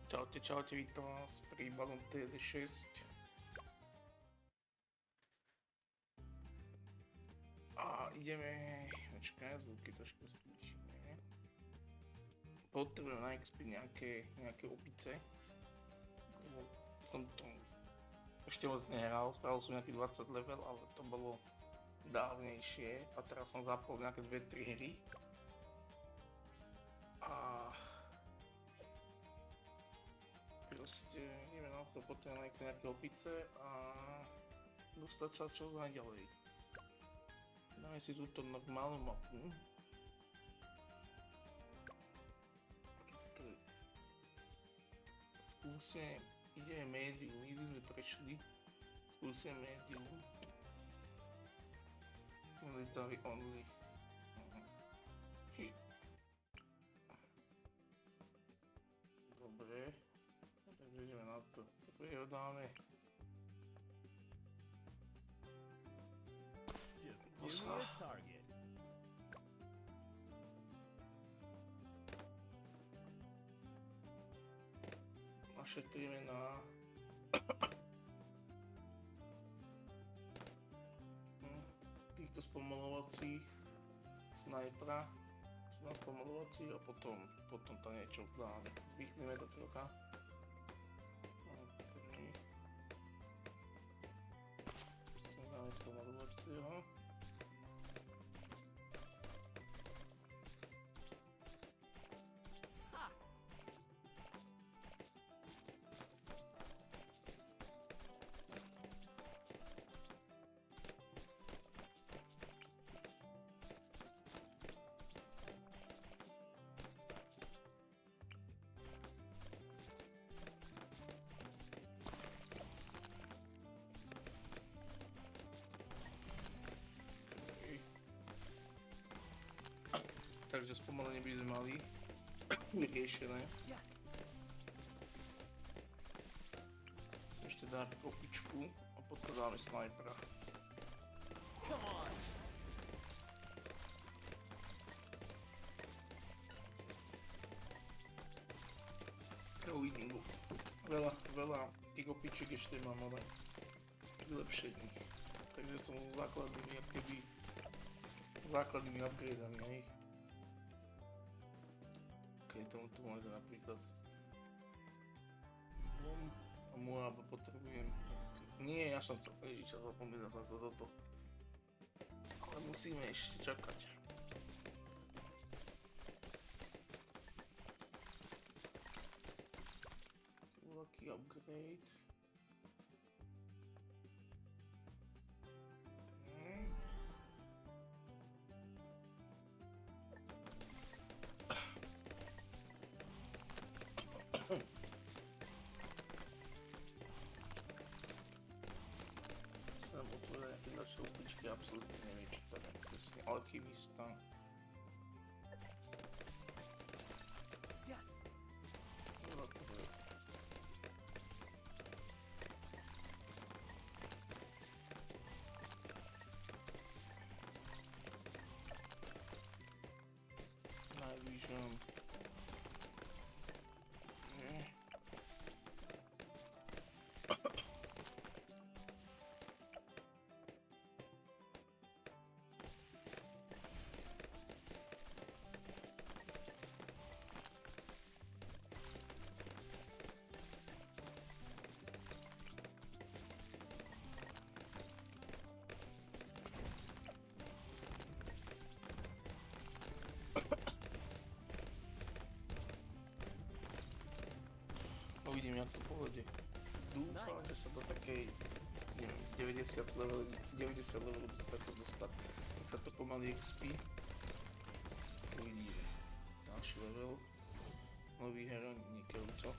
Čaute, vítam vás pri Balloon TD6. A ideme, počkaj, zvuky trošku slyšíme. Potrebujem na XP nejaké opice. Som to ešte moc nehral, spravil som nejaký 20 level, ale to bolo dávnejšie a teraz som zapol nejaké 2-3 hry. A proste ideme na to, potrebujem nejaké opice a dostať sa čo najďalej. Dáme si túto normálnu mapu. Skúsime, ideme médium, easy sme prešli. Skúsime médium. Military only. Dobre. Takže ideme na to. Dobre, ho dáme. Just give me a target. Našetríme na týchto spomalovacích snajpera, spomalovacích a potom to niečo dáme. Zvýchneme do trocha. Dáme spomalovacího. Takže spomalenie by sme mali vyriešené. Som ešte dám kopičku a potom dáme snajpera. Uvidím, veľa tých opičiek ešte mám, ale vylepšení. Takže som základnými upgradeami, hej. Tomu tu môže napríklad alebo potrebujem. Nie, ja som chcel prežiť, ja zapomínal som sa toto. Ale musíme ešte čakať. Taký upgrade. Som otvoril nejaké ďalšie opičky, absolútne neviem čítať, presne alchymista. Night vision. Uvidím, jak to pôjde. Dúfam, že sa do takej 90 level by sa dostať. Tak sa to pomaly XP. Uvidíme. Ďalší level. Nový hero, vynikajúco.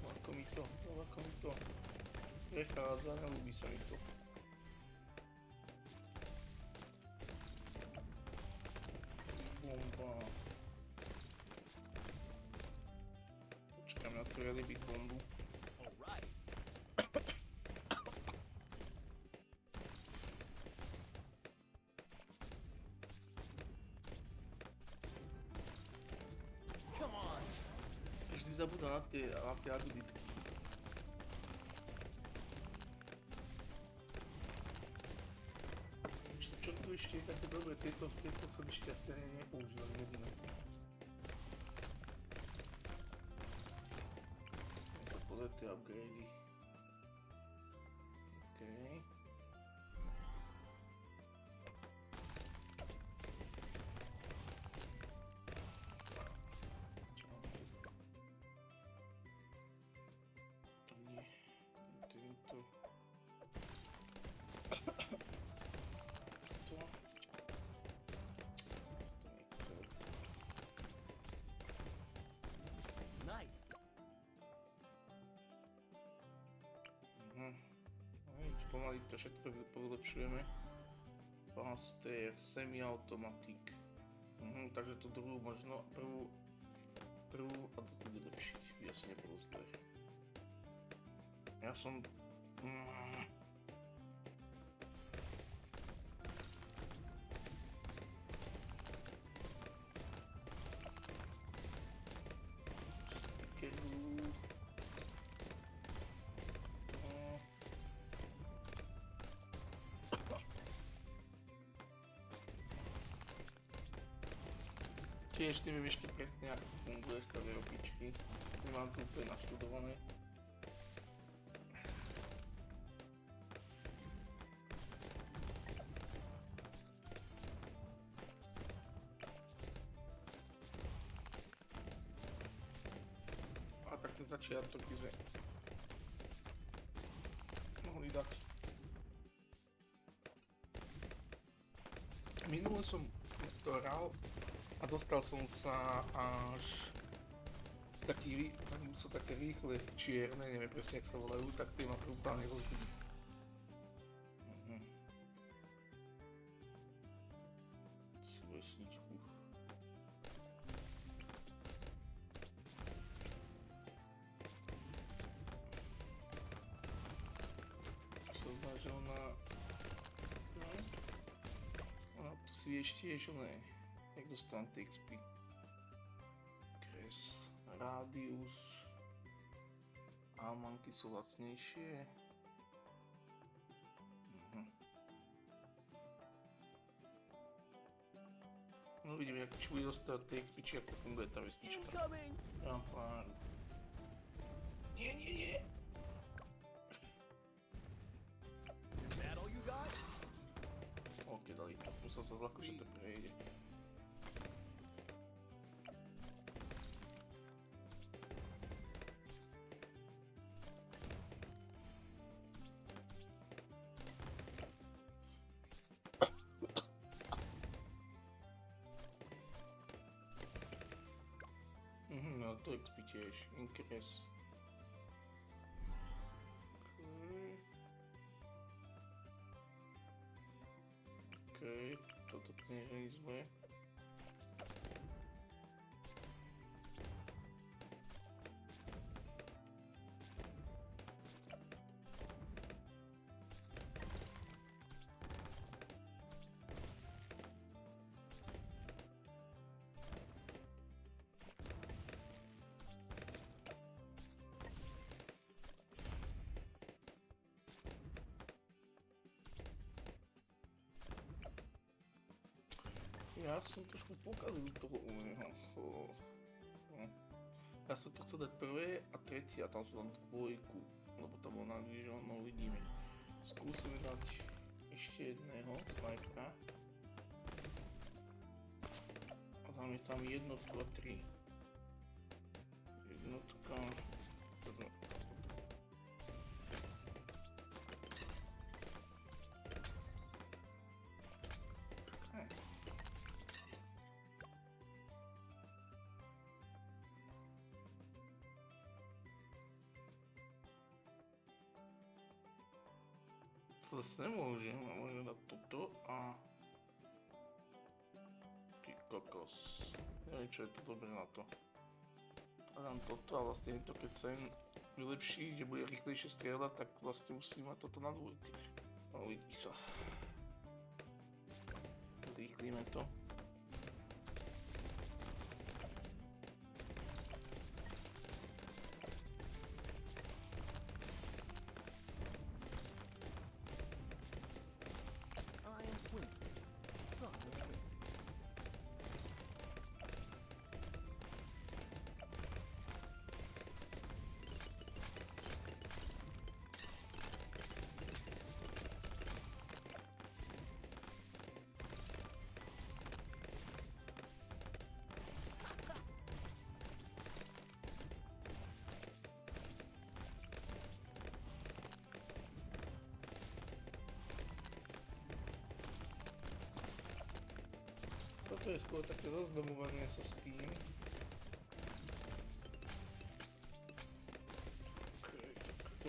Ľahko mi to prechádza, nelúbi sa mi to. Bomba. Počkám na to really big bombu. zabúda na tie abilitky. Čo tu ešte je také dobré, tieto som šťastia nepoužil, neviem. To pozrieť tie upgrady. Okej. Nie, tento. Nice. Pomaly to všetko polepšujeme. Faster, semi-automatic. Takže tú druhú možno, prvú a to bude lepšiť. Jasne nebolo zle. Ja som... Tiež neviem ešte presne, ako funguje tie opičky. Nemám to úplne naštudované. A tak ten začiatok by sme mohli dať. Minule som to hral a dostal som sa až taký, tam sú také rýchle čierne, neviem presne jak sa volajú, tak tie ma brutálne rozbili. Vesničku. Sa zdá, že ona to svieš tiež, oné. Jak dostanem TXP? Kres, rádius, almanky sú lacnejšie. No vidíme, či bude dostať TXP, či ako funguje tá vesnička. Ja mám pár. Nie. Ok, dali to. Musel sa zľahko, že to prejde. No to XP tiež, increase. Okej, toto nie je zlé. Ja som trošku pokazil toho uného. Ja som to chcel dať prvé a tretie a tam som dal dvojku, lebo tam bol navýžon, no uvidíme. Skúsime dať ešte jedného snajpera. A dáme tam jednotku a tri. Jednotka... To zase nemôžem, môžem dať toto a... Ty kokos. Neviem, čo je to dobré na to. A dám toto a vlastne to, keď sa im vylepší, že bude rýchlejšie strieľať, tak vlastne musím mať toto na dvojke. No uvidí sa. Rýchlíme to. je skôr také zazdomovanie sa s tým. Okej, tak to...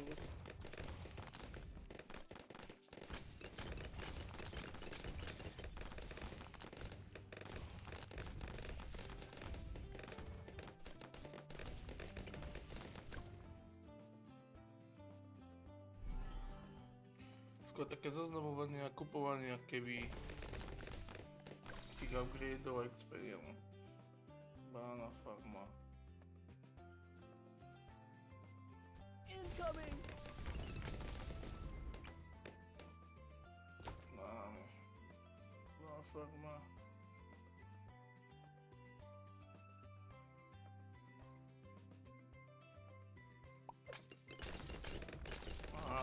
Skôr také zaznamovanie a kupovanie keby tých upgradeov a experium. Banana farma. Incoming! Máme. Banana farma.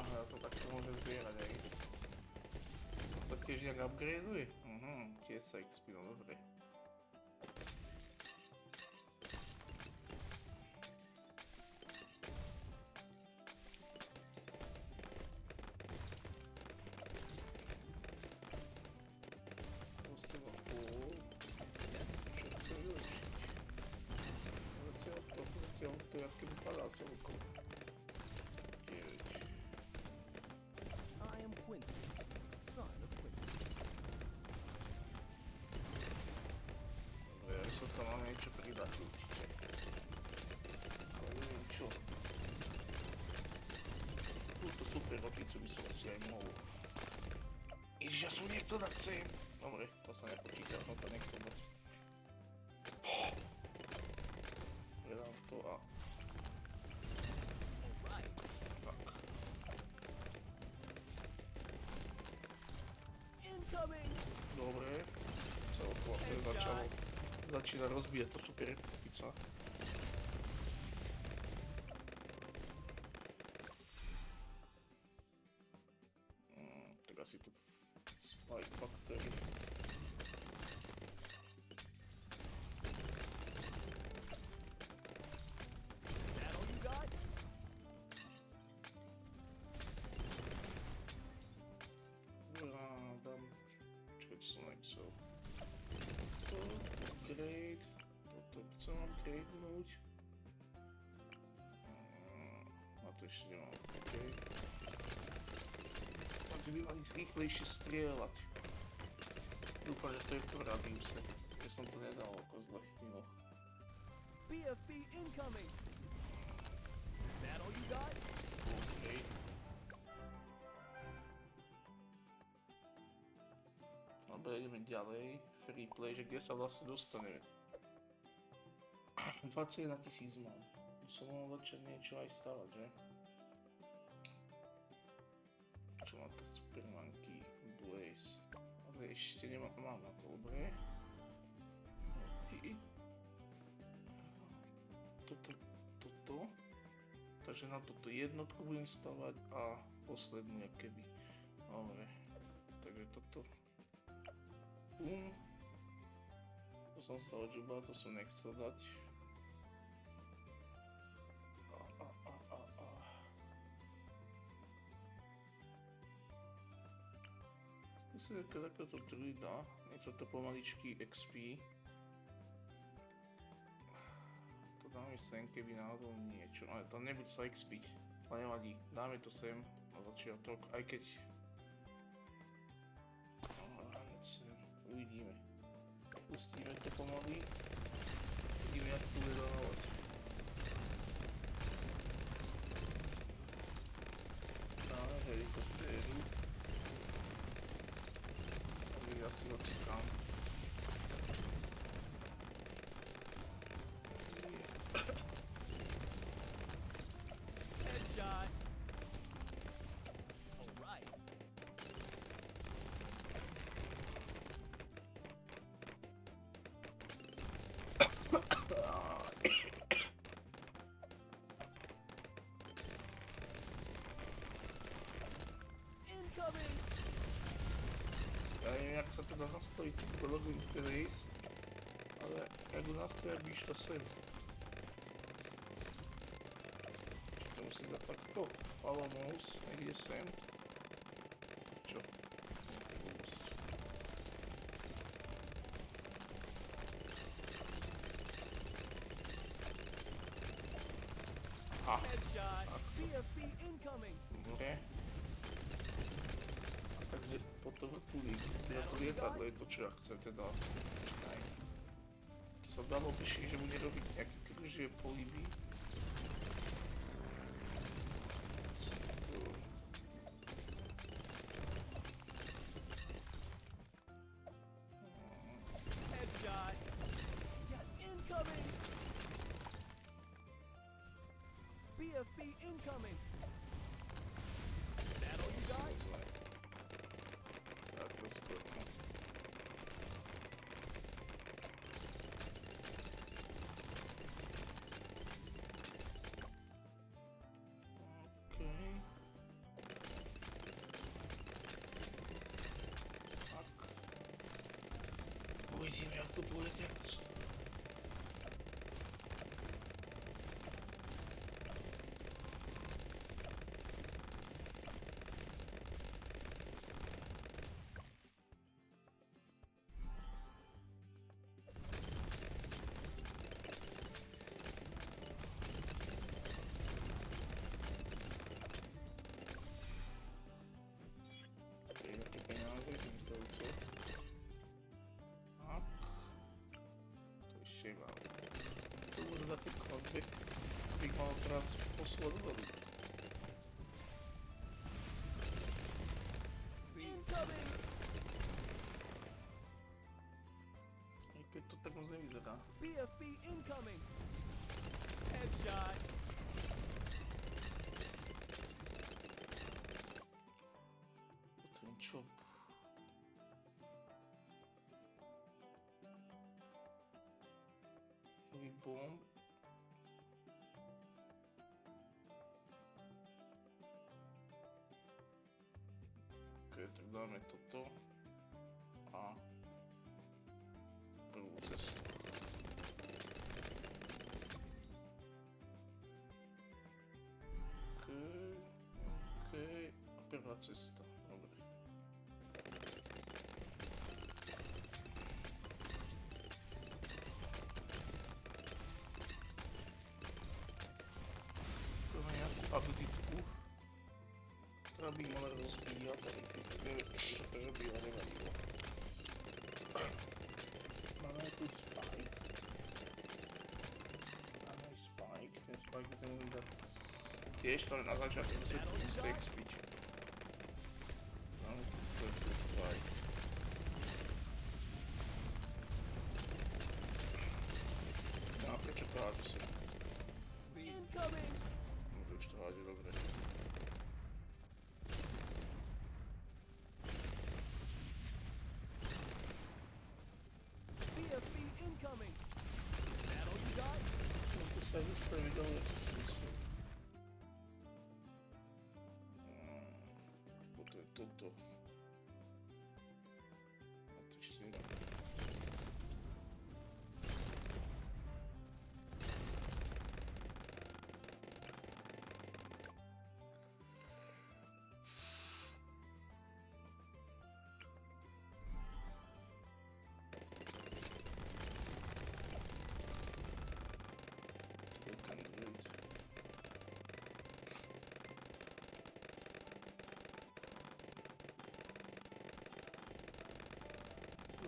Ja to takto môžem zbierať aj. To sa tiež nejak upgradeuje? Tiež sa XP, no dobre. Osem a pol. Všetko vylečiť. Zatiaľ to je aký vypadá celkom. Quincy, son of Quincy. Dobre, ja som tam mal niečo pridať určite. Ale neviem čo. Túto super opicu by som asi aj mohol. Ježiš, ja som nechcel dať sem. Dobre, to sa nepočíta, ja som to nechcel dať. Vedám to a... Dobre, celkovo začína rozbíjať tá super pizza. Tak asi tu Spike Factory. Toto chcem upgradenúť. A to ešte nemám. Okay. Tak by mali rýchlejšie strieľať. Dúfam, že to je v tom radiuse. Že som to nedal ako zle mimo. BFB incoming! Is that all you got? Okay. Dobre, ideme ďalej. Free play, že kde sa vlastne dostaneme. 21 000 mám. By som mohol začať niečo aj stavať, že? Čo má to Supermanky, Blaze. Ale ešte mám na to, dobre. Toto. Takže na toto jednotku budem stavať a poslednú keby. Dobre. Takže toto. To som sa odžubal, to som nechcel dať. Skúsim takéto druida, niečo to pomaličky XP. To dáme sem, keby náhodou niečo, ale to nebude sa XP, ale nevadí, dáme to sem na začiatok, aj keď... Uvidíme. Pustíme to pomaly. Uvidíme, jak to bude dávať. Dáme helikoptéru. A ja si ho čekám. Headshot! Alright. Ja neviem, jak sa teda nastaví túto logo interface, ale jak ho nastaví, by išla sem. Čiže to musím dať takto, follow mouse, niekde sem. Čo? Aha, Headshot. tak. BFB incoming. Dobre. A takže potom tu lietadlo je to, čo ja chcem teda asi. Aj. Sa dalo píše, že bude robiť nejaké kružie pohyby. Headshot. Yes, incoming. BFB incoming. That all you got? Tak, to skoro. Okej. Tak. Uvidíme, jak to bude teď. Jakie pieniądze, to co? Tak. To jeszcze mam. To może dla tych kodby. Big mam teraz posłał do wody. Incoming. Jakie to tak może widzę, da? BFB incoming. Headshot. Ten chop. Heavy bomb. Okej, tak dáme toto. A prvú cestu. Okej. A prvá cesta. Dobre. Máme nejakú abilitku, ktorá by mala rozbíjať, ale síce neviem, že by ho nevadilo. Máme nejaký spike. Máme aj spike, ten spike by sme mohli dať tiež, ale na začiatku musíme to musí expiť. Máme tu circle spike. No a prečo to hádže sa? Incoming. Dobre, už to hádže dobre. BFB incoming. That all you got? No to sa vyspravidalo, Potom je toto. A to ešte nedá. To je ten druid.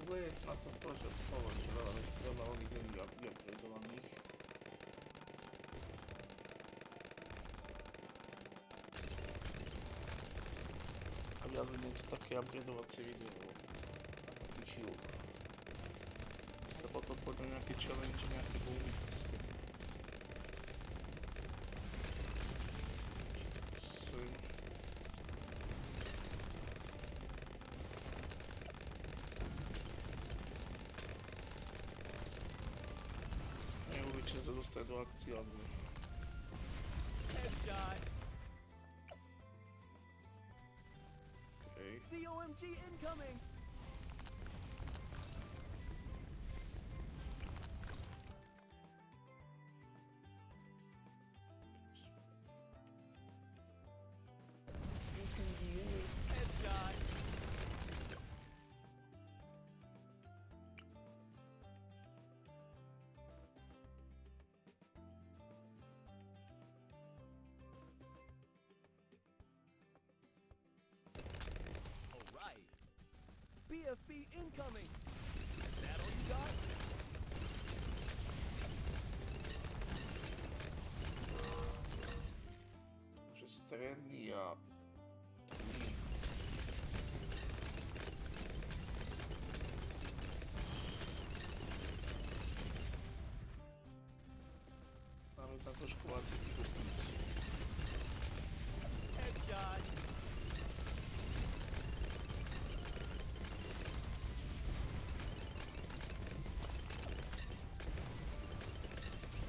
Zle je na tom to, že veľa oných není upgradeovaných. A viac menej to také upgradeovacie video. Na tý shield. A potom pôjdu nejaké challenge, nejaké boomy. Neviem, či sa to dostane do akcie, alebo... Headshot. Okej. COMG incoming. Headshot. BFB incoming! Is that all you got? Že stredný a... tmý. Máme tam trošku viacej tých opíc. Headshot!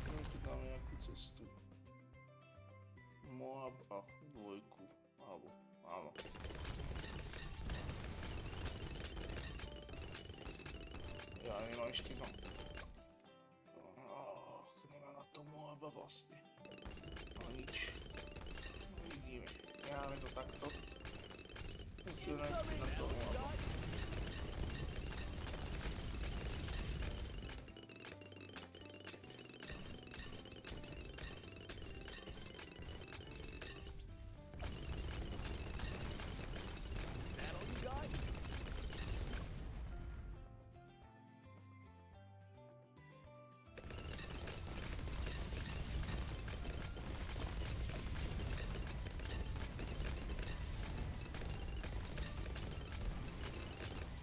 No tu dáme nejakú cestu. Moab a dvojku. Alebo, áno. Ja nemám ešte no. Nemá na to Moaba vlastne. No nič. No vidíme. Necháme to takto. Musíme Incoming! na Is to that all you Moaba. got? Is that all you got?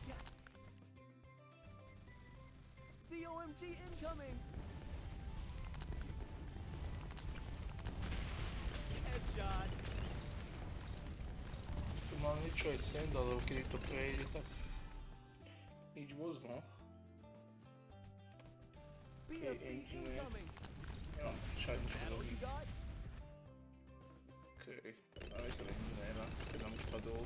Yes. ZOMG incoming. Headshot. Som mal niečo aj sem, ale keď to prejde, tak nič moc, no. BFB engineer. incoming. Nemám čaj nič Is that all you robiť. got? Okej, máme to inžinéra, keď nám spadol.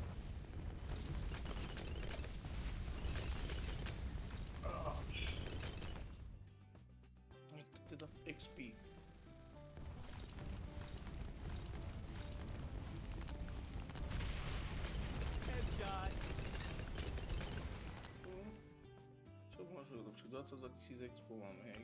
Je to teda v XP. Headshot. Čo môžu lepšie? 22 000 expo máme, hej.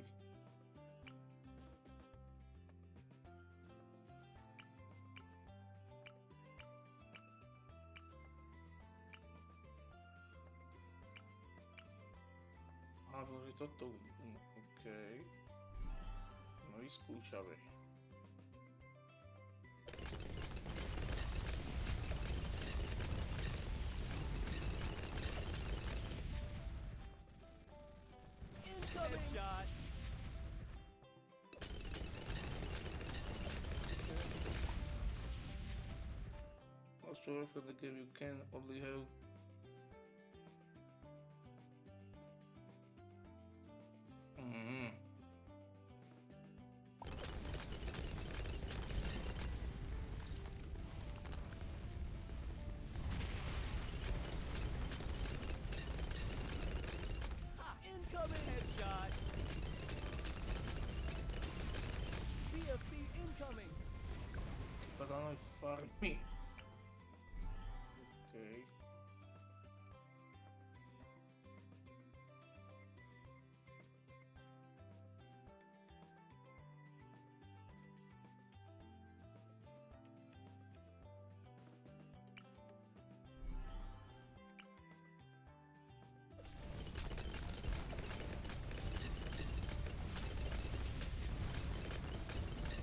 A že toto, okej. No vyskúšame. Incoming. Headshot. Most sure for the game you can only have Mhm. Incoming. Headshot. BFB incoming. Padano farmi. Okej.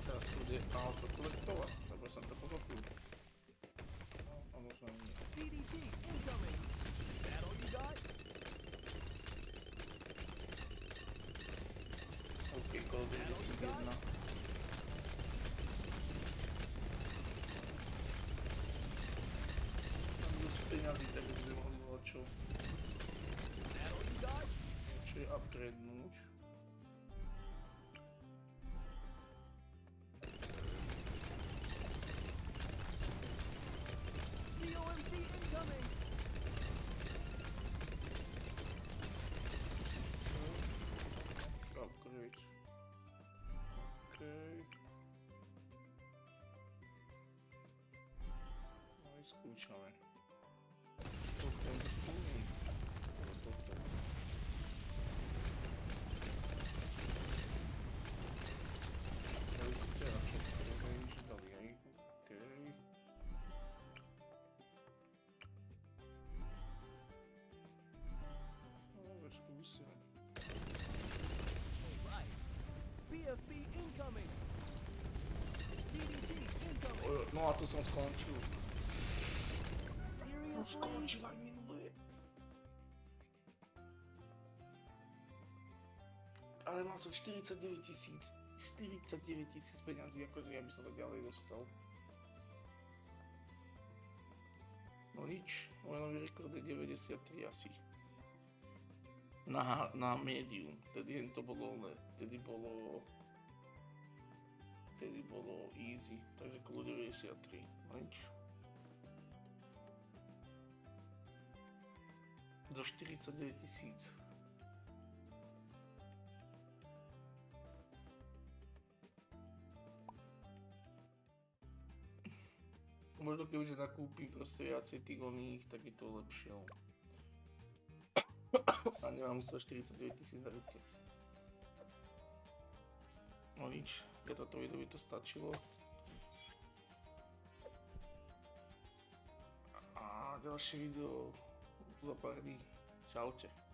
Teraz tu ide autokolektovať, lebo som to pochopil. No, a možno nie. DDT incoming. Is that all you got? OK, kolo 91. Mám dosť peňazí, tak by sme mohli volať čo. Is that all you got? Čo je upgradenúť. ZOMG incoming. Upgrade. Okej. No i skúšame. Toto je úplný. Toto. Teraz čo? Teraz nič dali, hej? Okej. No a tu som skončil. No Seriously? skončil aj minulé. Ale mal som 49 000. 49 000 peňazí, akože ja by som sa ďalej dostal. No nič, môj nový rekord je 93 asi. Na médium, tedy to bolo, tedy bolo easy, takže kolo 93, no nič. Za 49 000. Možno keďže nakúpim proste viacej tých oných, tak je to lepšie. A nemám sa 49 000 na ruke. No nič, pre toto video by to stačilo. A ďalšie video za pár dní. Čaute.